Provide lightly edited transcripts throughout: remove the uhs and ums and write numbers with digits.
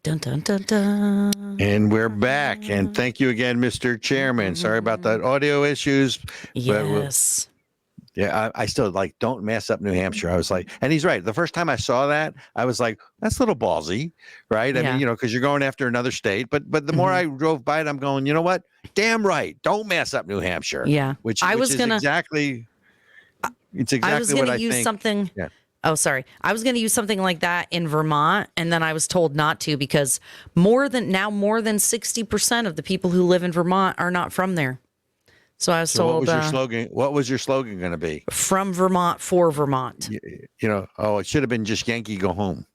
Dun, dun, dun, dun. And we're back. And thank you again, Mr. Chairman. Sorry about that audio issues. Yes. Yeah, I still don't mess up New Hampshire. I was like, and he's right. The first time I saw that, I was like, that's a little ballsy, right? I mean, because you're going after another state. But the more I drove by it, I'm going, you know what? Damn right. Don't mess up New Hampshire. Yeah. Which is exactly what I think. Something. Yeah. Oh, sorry. I was going to use something like that in Vermont, and then I was told not to because more than 60% of the people who live in Vermont are not from there. So I was told. What was your slogan? What was your slogan going to be? From Vermont for Vermont. It should have been just Yankee go home.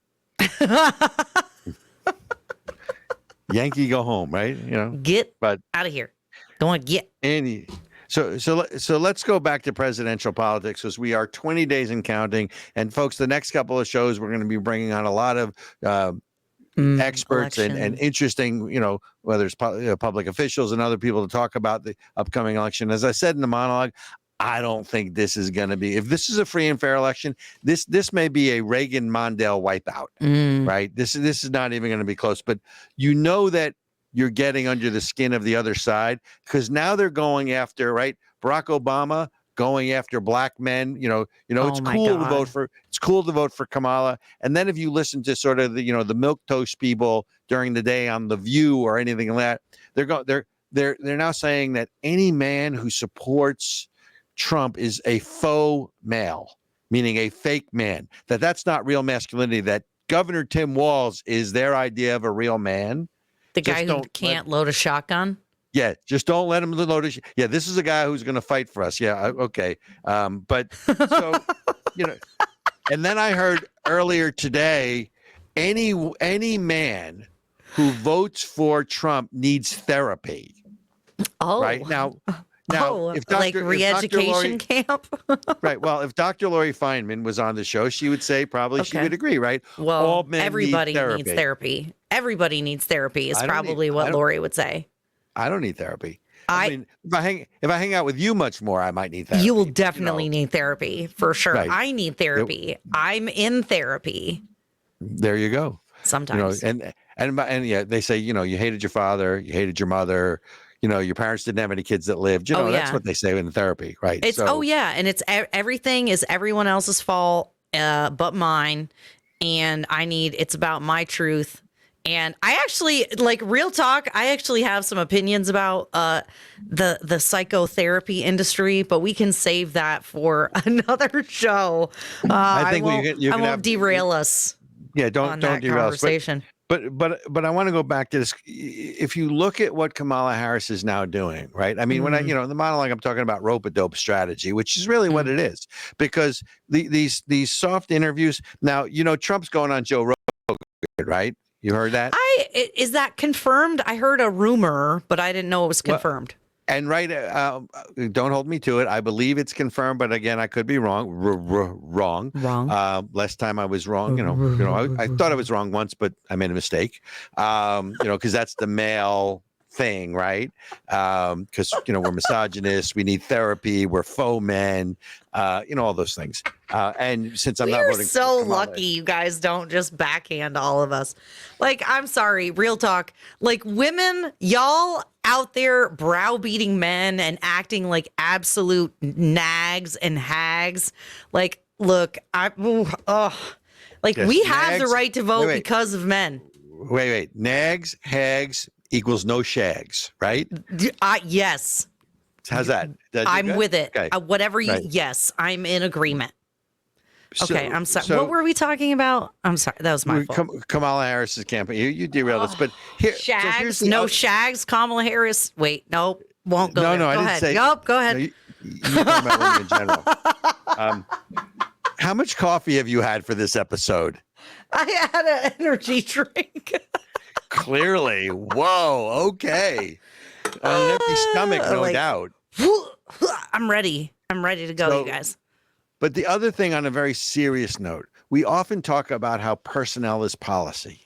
Yankee go home, right? Get out of here. Don't want to get. So let's go back to presidential politics because we are 20 days and counting. And folks, the next couple of shows, we're going to be bringing on a lot of experts and interesting, whether it's public officials and other people to talk about the upcoming election. As I said in the monologue, I don't think this is going to be, if this is a free and fair election, this may be a Reagan-Mondale wipeout, right? This is not even going to be close, but that you're getting under the skin of the other side because now they're going after, right? Barack Obama going after black men. It's cool to vote for Kamala. And then if you listen to sort of the milquetoast people during the day on The View or anything like that, they're now saying that any man who supports Trump is a faux male, meaning a fake man. That's not real masculinity. That Governor Tim Walz is their idea of a real man. The guy who can't load a shotgun? Yeah, just don't let him load a Yeah, this is a guy who's going to fight for us. Yeah, okay. But so, and then I heard earlier today, any man who votes for Trump needs therapy. Oh. Right? Now, if re-education camp? Right. Well, if Dr. Lori Feynman was on the show, she would say she would agree, right? Well, all men everybody needs therapy. Everybody needs therapy is probably what Lori would say. I don't need therapy. I mean, if I hang out with you much more, I might need therapy. You will definitely need therapy for sure. Right. I need therapy. I'm in therapy. There you go. Sometimes. And yeah, they say, you hated your father, you hated your mother. Your parents didn't have any kids that lived. That's what they say in therapy, right? And it's everything is everyone else's fault but mine, and it's about my truth. And I actually, real talk, I actually have some opinions about the psychotherapy industry, but we can save that for another show. I think I won't derail us. Yeah, don't derail us. But I want to go back to this. If you look at what Kamala Harris is now doing, right? I mean, when in the monologue, I'm talking about rope-a-dope strategy, which is really what it is, because these soft interviews. Now, Trump's going on Joe Rogan, right? You heard that? Is that confirmed? I heard a rumor, but I didn't know it was confirmed. And don't hold me to it. I believe it's confirmed, but again, I could be wrong. Wrong. Last time I was wrong. I thought I was wrong once, but I made a mistake. Because that's the male thing, right? Because we're misogynists, we need therapy, we're faux men, all those things. And since I'm not voting, so lucky you guys don't just backhand all of us. I'm sorry, real talk. Women, y'all out there browbeating men and acting like absolute nags and hags. Look, we have the right to vote because of men. Wait, nags, hags equals no shags, right? Yes. How's that? I'm with it. Okay. Whatever you, yes, I'm in agreement. Okay, I'm sorry. What were we talking about? I'm sorry. That was my fault. Kamala Harris's campaign. You derailed us, but here, shags, shags. Kamala Harris. Wait, nope, won't go. No, I didn't say. Nope, go ahead. No, you're talking about women in general. How much coffee have you had for this episode? I had an energy drink. Clearly. Whoa. Okay. On an empty stomach, no doubt. I'm ready. I'm ready to go, you guys. But the other thing, on a very serious note, we often talk about how personnel is policy,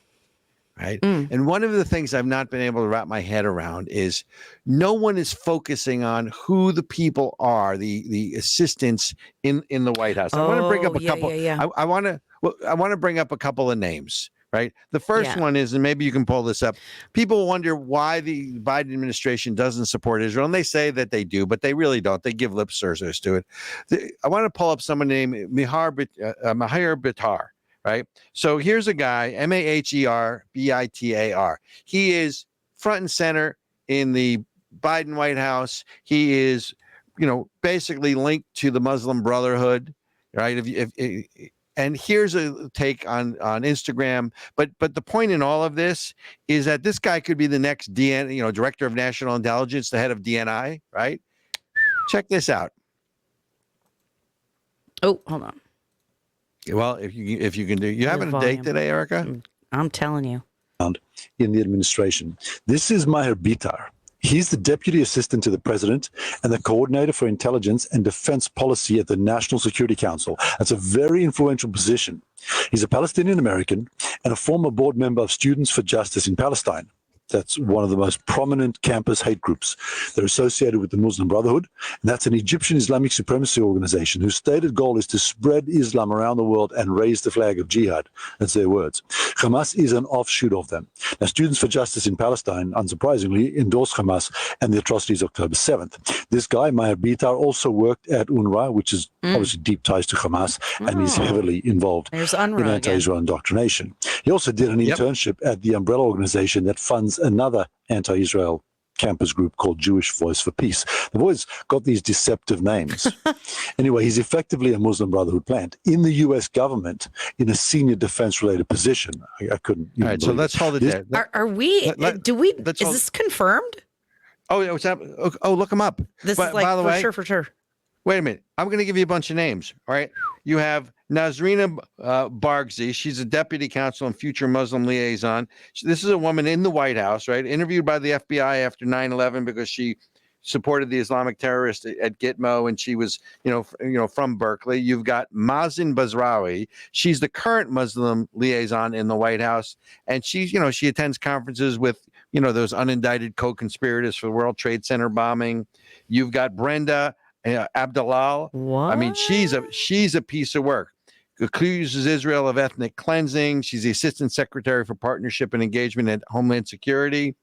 right? And one of the things I've not been able to wrap my head around is no one is focusing on who the people are, the assistants in the White House. I want to bring up a couple. I want to bring up a couple of names. right? The first Yeah. one is, and maybe you can pull this up. People wonder why the Biden administration doesn't support Israel, and they say that they do, but they really don't. They give lip service to it. I want to pull up someone named Maher Bitar, right? So here's a guy, Maherbitar. He is front and center in the Biden White House. He is, basically linked to the Muslim Brotherhood, right? And here's a take on Instagram, but the point in all of this is that this guy could be the next director of national intelligence, the head of DNI, right? Check this out. Oh, hold on. Well, if you can do, you having a date today, Ericka? I'm telling you. In the administration, this is Maher Bitar. He's the Deputy Assistant to the President and the Coordinator for Intelligence and Defense Policy at the National Security Council. That's a very influential position. He's a Palestinian American and a former board member of Students for Justice in Palestine. That's one of the most prominent campus hate groups. They're associated with the Muslim Brotherhood, and that's an Egyptian Islamic supremacy organization whose stated goal is to spread Islam around the world and raise the flag of jihad. That's their words. Hamas is an offshoot of them. Now, Students for Justice in Palestine, unsurprisingly, endorsed Hamas and the atrocities of October 7th. This guy, Maher Bitar, also worked at UNRWA, which is obviously deep ties to Hamas, and he's heavily involved in anti-Israel indoctrination. He also did an internship at the umbrella organization that funds another anti-Israel campus group called Jewish Voice for Peace. They've always got these deceptive names. Anyway, he's effectively a Muslim Brotherhood plant in the U.S. government in a senior defense-related position. I couldn't. All right, so let's hold it there. Are we? Is this confirmed? Oh, what's up? Oh, look him up. This is like, by the way, for sure. Wait a minute. I'm going to give you a bunch of names. All right. You have Nasrina Bargzi. She's a deputy counsel and future Muslim liaison. This is a woman in the White House, right? Interviewed by the FBI after 9/11 because she supported the Islamic terrorist at Gitmo, and she was, from Berkeley. You've got Mazen Basrawi. She's the current Muslim liaison in the White House, and she's, she attends conferences with, those unindicted co-conspirators for the World Trade Center bombing. You've got Brenda Abdalal. What? I mean, she's a piece of work. Accuses Israel of ethnic cleansing. She's the assistant secretary for partnership and engagement at Homeland Security.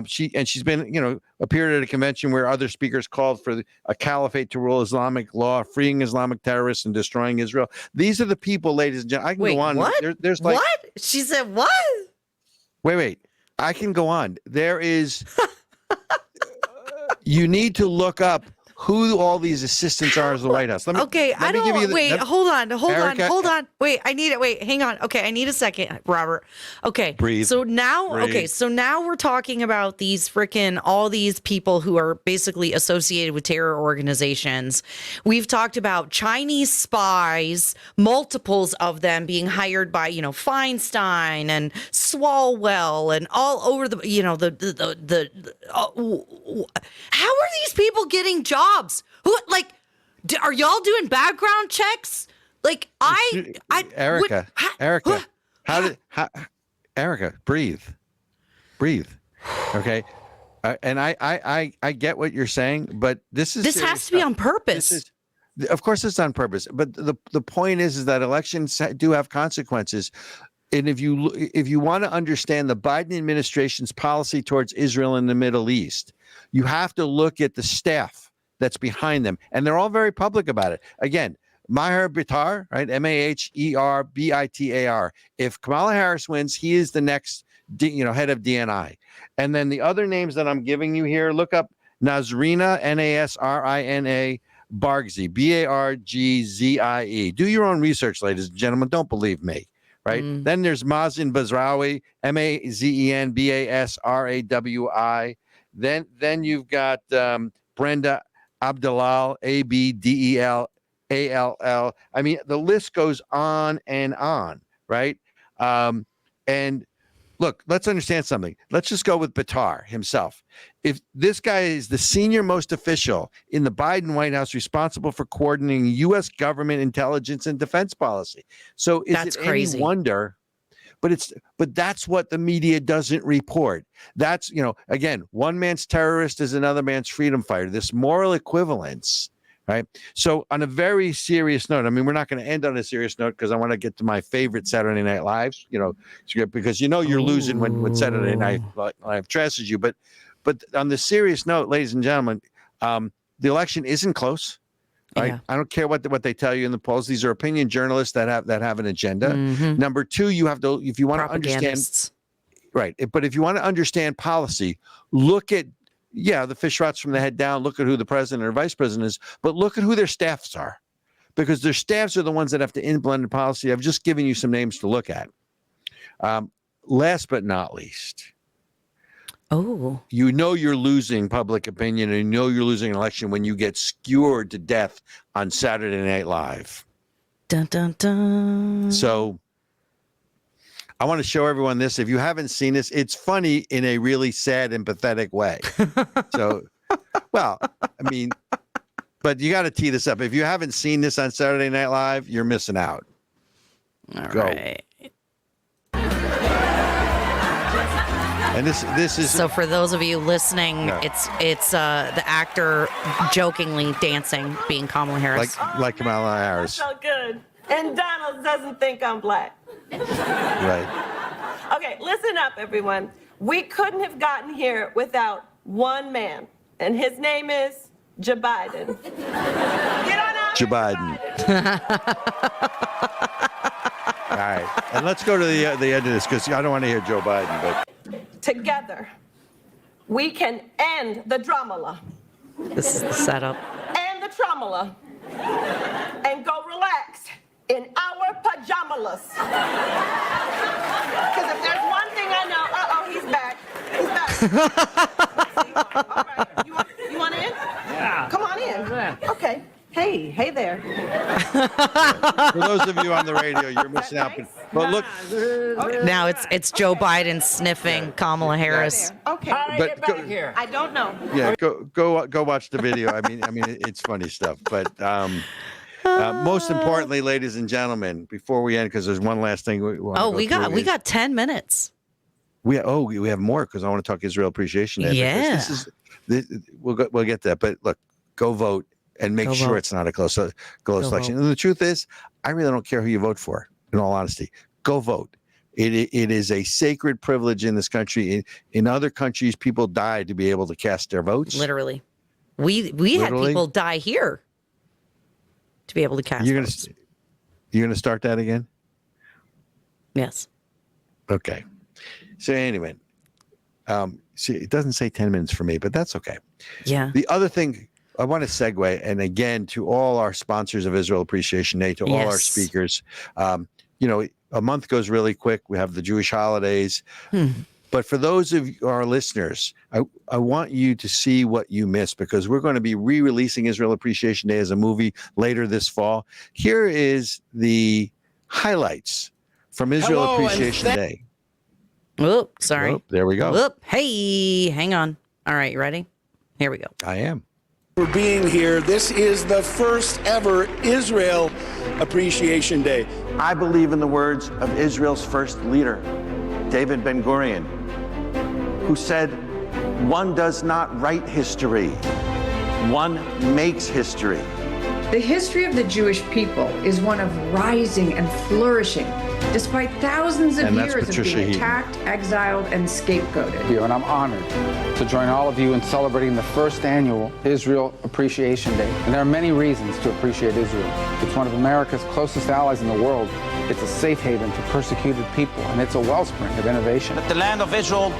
She's been, appeared at a convention where other speakers called for a caliphate to rule Islamic law, freeing Islamic terrorists and destroying Israel. These are the people, ladies and gentlemen. I can go on. What? There's like, what? She said what? Wait. I can go on. There is. You need to look up who all these assistants are as the White House. Hold on. Wait, I need it. Wait, hang on. Okay, I need a second, Robert. Okay. Breathe. So now we're talking about all these people who are basically associated with terror organizations. We've talked about Chinese spies, multiples of them being hired by, Feinstein and Swalwell and all over how are these people getting jobs? Are y'all doing background checks? Ericka, Ericka, breathe. Okay. And I get what you're saying, but this has to be on purpose. Of course it's on purpose, but the point is that elections do have consequences. And if you want to understand the Biden administration's policy towards Israel in the Middle East, you have to look at the staff that's behind them. And they're all very public about it. Again, Maher Bitar, right? Maherbitar. If Kamala Harris wins, he is the next, head of DNI. And then the other names that I'm giving you here, look up Nasrina, Nasrina Bargzi, Bargzie. Do your own research, ladies and gentlemen. Don't believe me. Right. Then there's Mazen Basrawi, Mazen Basrawi. Then you've got Brenda Abdalal, Abdellall. I mean, the list goes on and on. Right. And look, let's understand something. Let's just go with Bitar himself. If this guy is the senior most official in the Biden White House responsible for coordinating U.S. government intelligence and defense policy. So is it any wonder? But that's what the media doesn't report. That's, again, one man's terrorist is another man's freedom fighter. This moral equivalence, Right. So on a very serious note, I mean, we're not going to end on a serious note because I want to get to my favorite Saturday Night Lives, because you're losing when Saturday Night Live trashes you. But on the serious note, ladies and gentlemen, the election isn't close. Right. Yeah. I don't care what they tell you in the polls. These are opinion journalists that have an agenda. Mm-hmm. Number two, you have to, if you want to understand. Right. But if you want to understand policy, look at, the fish rots from the head down, look at who the president or vice president is, but look at who their staffs are, because their staffs are the ones that have to implement policy. I've just given you some names to look at. Last but not least, you're losing public opinion, and you're losing an election when you get skewered to death on Saturday Night Live. Dun, dun, dun. So I want to show everyone this. If you haven't seen this, it's funny in a really sad and pathetic way. So, well, I mean, but you got to tee this up. If you haven't seen this on Saturday Night Live, you're missing out. All Go. right. And this is So for those of you listening, it's the actor jokingly dancing, being Kamala Harris. like Kamala Harris. So good. And Donald doesn't think I'm black. Right. Okay, listen up, everyone. We couldn't have gotten here without one man, and his name is Joe Biden. Get on out. Joe Biden. All right, and let's go to the end of this, because I don't want to hear Joe Biden. But together, we can end the dramala. This is the setup. And the tromala. And go relax in our pajamas. Because if there's one thing I know, he's back. He's back. All right. You want in? Yeah. Come on in. Okay. Hey there. For those of you on the radio, you're missing out. But look, Now it's Joe Biden sniffing Kamala Harris. Okay. How did I get back here? I don't know. yeah, go watch the video. I mean, it's funny stuff. But most importantly, ladies and gentlemen, before we end, because there's one last thing we got 10 minutes. We have more, because I want to talk Israel Appreciation Day. Yeah. We'll get that. But look, go vote and make sure it's not a close election. Vote. And the truth is, I really don't care who you vote for. In all honesty, go vote. It is a sacred privilege in this country. In other countries, people die to be able to cast their votes. Literally. We had people die here to be able to cast votes. You're gonna start that again? Yes. Okay. So anyway, see, it doesn't say 10 minutes for me, but that's okay. Yeah. The other thing, I want to segue, and again, to all our sponsors of Israel Appreciation Day, to all our speakers, a month goes really quick. We have the Jewish holidays. But for those of our listeners, I want you to see what you missed, because we're going to be re-releasing Israel Appreciation Day as a movie later this fall. Here is the highlights from Israel Appreciation Day. Oh, sorry. Oh, there we go. Oh, hey, hang on. All right, you ready? Here we go. I am. For being here. This is the first ever Israel Appreciation Day. I believe in the words of Israel's first leader, David Ben-Gurion, who said, "One does not write history, one makes history." The history of the Jewish people is one of rising and flourishing, despite thousands of years of being attacked, exiled, and scapegoated. And I'm honored to join all of you in celebrating the first annual Israel Appreciation Day. And there are many reasons to appreciate Israel. It's one of America's closest allies in the world. It's a safe haven for persecuted people, and it's a wellspring of innovation. That the land of Israel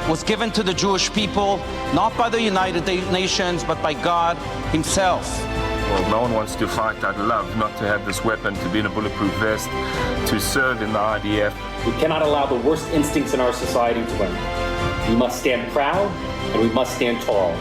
was given to the Jewish people, not by the United Nations, but by God himself. Well, no one wants to fight. I'd love not to have this weapon, to be in a bulletproof vest, to serve in the IDF. We cannot allow the worst instincts in our society to win. We must stand proud and we must stand tall.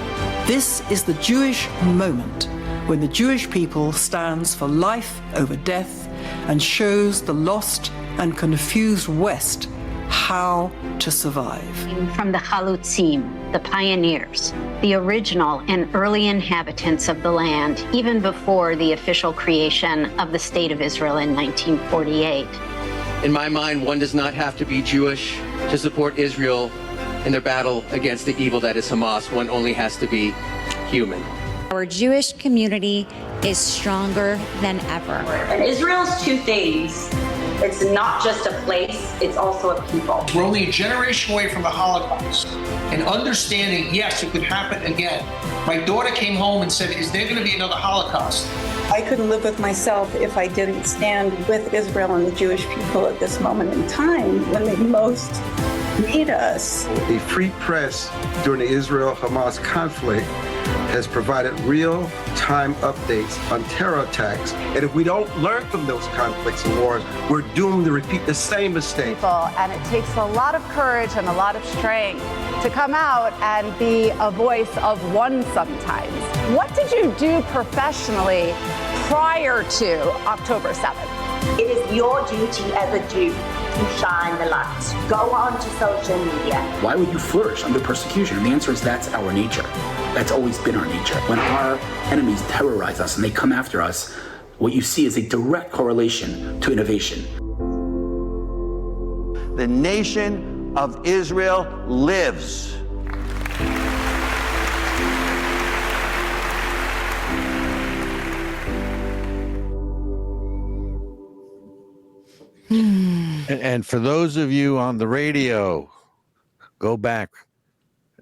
This is the Jewish moment, when the Jewish people stands for life over death and shows the lost and confused West how to survive. From the Chalutzim, the pioneers, the original and early inhabitants of the land, even before the official creation of the State of Israel in 1948. In my mind, one does not have to be Jewish to support Israel in their battle against the evil that is Hamas. One only has to be human. Our Jewish community is stronger than ever. And Israel's two things. It's not just a place, it's also a people. We're only a generation away from the Holocaust and understanding, yes, it could happen again. My daughter came home and said, is there going to be another Holocaust? I couldn't live with myself if I didn't stand with Israel and the Jewish people at this moment in time when they most need us. A free press during the Israel-Hamas conflict has provided real-time updates on terror attacks. And if we don't learn from those conflicts and wars, we're doomed to repeat the same mistake. And it takes a lot of courage and a lot of strength to come out and be a voice of one sometimes. What did you do professionally prior to October 7th? It is your duty as a Jew to shine the light. Go on to social media. Why would you flourish under persecution? And the answer is that's our nature. That's always been our nature. When our enemies terrorize us and they come after us, what you see is a direct correlation to innovation. The nation of Israel lives. And for those of you on the radio, go back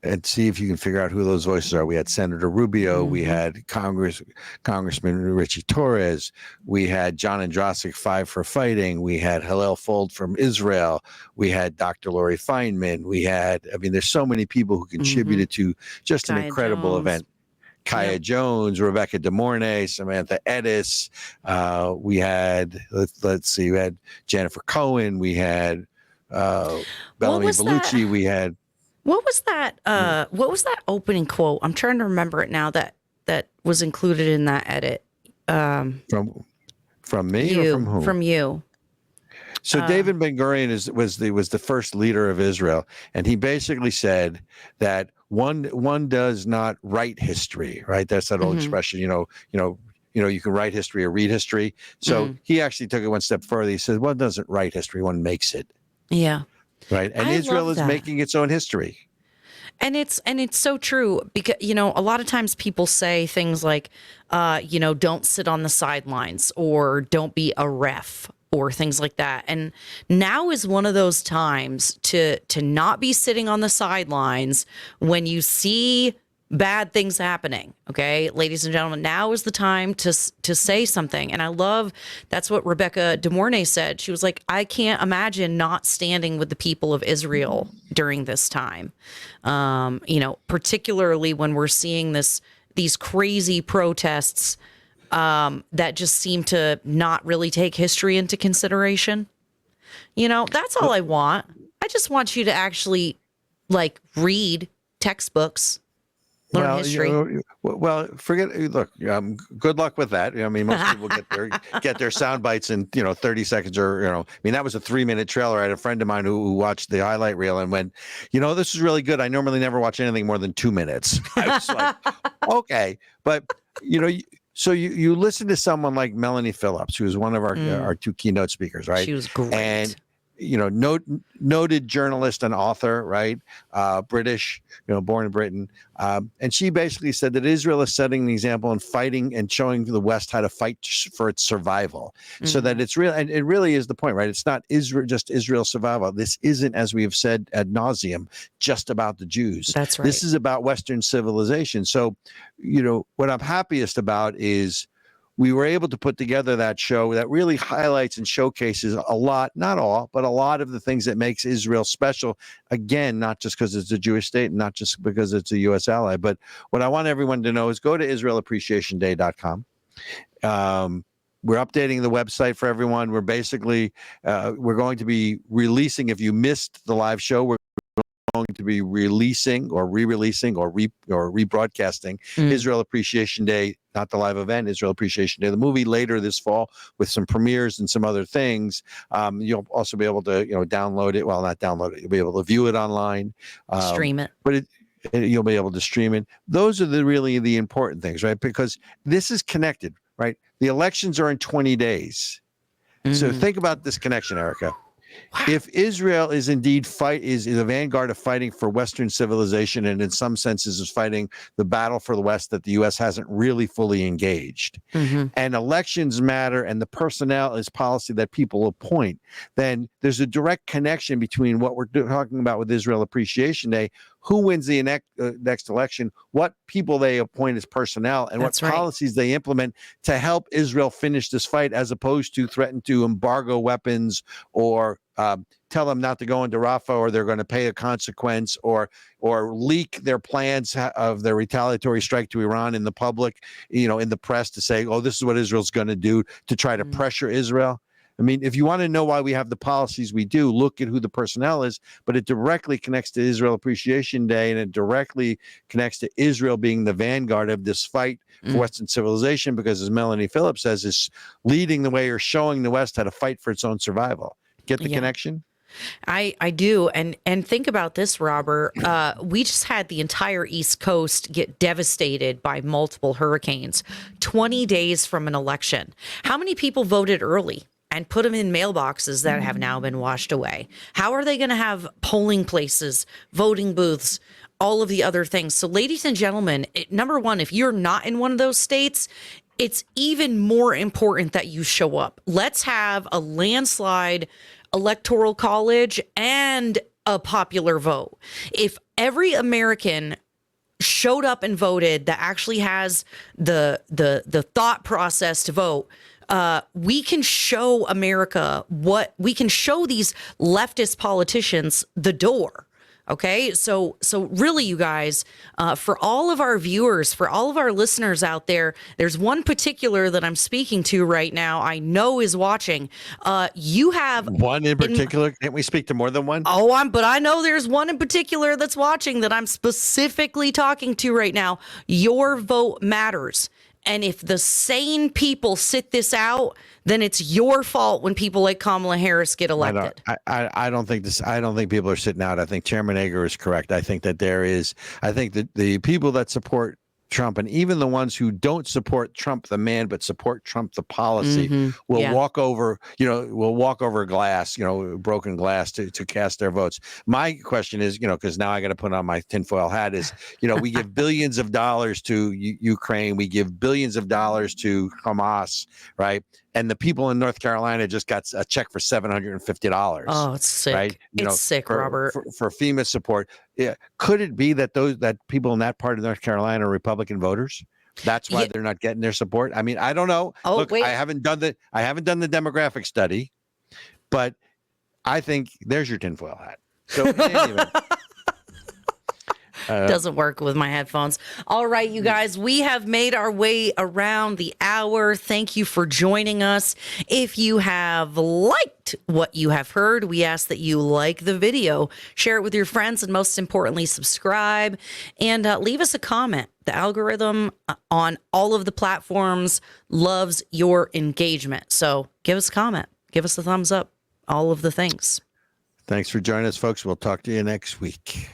and see if you can figure out who those voices are. We had Senator Rubio, we had Congressman Richie Torres, we had John Androsik, Five for Fighting, we had Hillel Fold from Israel, we had Dr. Lori Feynman, we had, I mean, there's so many people who contributed to just an incredible event. Kaya Jones, Rebecca DeMornay, Samantha Edis. We had, let's see, we had Jennifer Cohen. We had Bellamy Bellucci. We had. What was that? What was that opening quote? I'm trying to remember it now. That was included in that edit. From me you, or from whom? From you. So David Ben Gurion was the first leader of Israel, and he basically said that one does not write history, right? That's that old expression, you can write history or read history. So he actually took it one step further. He said, one doesn't write history, one makes it. Yeah. Right. And Israel is making its own history. And it's so true because, a lot of times people say things like, don't sit on the sidelines or don't be a ref or things like that. And now is one of those times to not be sitting on the sidelines when you see bad things happening. Okay, ladies and gentlemen, now is the time to say something. And I love that's what Rebecca DeMornay said. She was like, I can't imagine not standing with the people of Israel during this time. Particularly when we're seeing these crazy protests that just seem to not really take history into consideration. That's all I want. I just want you to actually read textbooks, learn history. Look, good luck with that. I mean, most people get their sound bites in 30 seconds or that was a 3-minute trailer. I had a friend of mine who watched the highlight reel and went, this is really good. I normally never watch anything more than 2 minutes. I was like, okay, but so you listen to someone like Melanie Phillips, who was one of our two keynote speakers, right? She was great. And noted journalist and author, right? British, born in Britain. And she basically said that Israel is setting an example in fighting and showing the West how to fight for its survival. So that it's real. And it really is the point, right? It's not just Israel's survival. This isn't, as we have said ad nauseum, just about the Jews. That's right. This is about Western civilization. So, what I'm happiest about is we were able to put together that show that really highlights and showcases a lot, not all, but a lot of the things that makes Israel special. Again, not just because it's a Jewish state, and not just because it's a U.S. ally, but what I want everyone to know is go to IsraelAppreciationDay.com. We're updating the website for everyone. We're basically, we're going to be releasing, if you missed the live show, we're going to be releasing or re-releasing or rebroadcasting Israel Appreciation Day, not the live event, Israel Appreciation Day, the movie later this fall with some premieres and some other things. You'll also be able to, download it. Well, not download it. You'll be able to view it online. Stream it. But you'll be able to stream it. Those are really the important things, right? Because this is connected, right? The elections are in 20 days. So think about this connection, Ericka. If Israel is indeed is a vanguard of fighting for Western civilization, and in some senses is fighting the battle for the West that the U.S. hasn't really fully engaged, and elections matter, and the personnel is policy that people appoint, then there's a direct connection between what we're talking about with Israel Appreciation Day, who wins the next election, what people they appoint as personnel, and what policies they implement to help Israel finish this fight, as opposed to threaten to embargo weapons or tell them not to go into Rafah, or they're going to pay a consequence, or leak their plans of their retaliatory strike to Iran in the public, in the press, to say, oh, this is what Israel's going to do to try to pressure Israel. I mean, if you want to know why we have the policies we do, look at who the personnel is, but it directly connects to Israel Appreciation Day, and it directly connects to Israel being the vanguard of this fight for Western civilization, because, as Melanie Phillips says, is leading the way, or showing the West how to fight for its own survival. Get the connection? I do. And think about this, Robert. We just had the entire East Coast get devastated by multiple hurricanes 20 days from an election. How many people voted early and put them in mailboxes that have now been washed away? How are they going to have polling places, voting booths, all of the other things? So, ladies and gentlemen, number one, if you're not in one of those states, it's even more important that you show up. Let's have a landslide electoral college and a popular vote. If every American showed up and voted that actually has the thought process to vote, we can show America we can show these leftist politicians the door. Okay, so really, you guys, for all of our viewers, for all of our listeners out there, there's one particular that I'm speaking to right now, I know is watching. You have one in particular. Can't we speak to more than one? But I know there's one in particular that's watching that I'm specifically talking to right now. Your vote matters. And if the sane people sit this out, then it's your fault when people like Kamala Harris get elected. I don't think people are sitting out. I think Chairman Ager is correct. I think that the people that support Trump, and even the ones who don't support Trump the man but support Trump the policy, will walk over glass, broken glass to cast their votes. My question is, because now I got to put on my tinfoil hat, is, we give billions of dollars to Ukraine, we give billions of dollars to Hamas, right? And the people in North Carolina just got a check for $750. Oh, it's sick. Right? It's sick, Robert. For FEMA support. Yeah. Could it be that that people in that part of North Carolina are Republican voters? That's why they're not getting their support. I mean, I don't know. Look, wait. I haven't done the demographic study, but I think there's your tinfoil hat. So anyway. Doesn't work with my headphones. All right, you guys, we have made our way around the hour. Thank you for joining us. If you have liked what you have heard, we ask that you like the video, share it with your friends, and most importantly, subscribe and leave us a comment. The algorithm on all of the platforms loves your engagement. So give us a comment, give us a thumbs up, all of the things. Thanks for joining us, folks. We'll talk to you next week.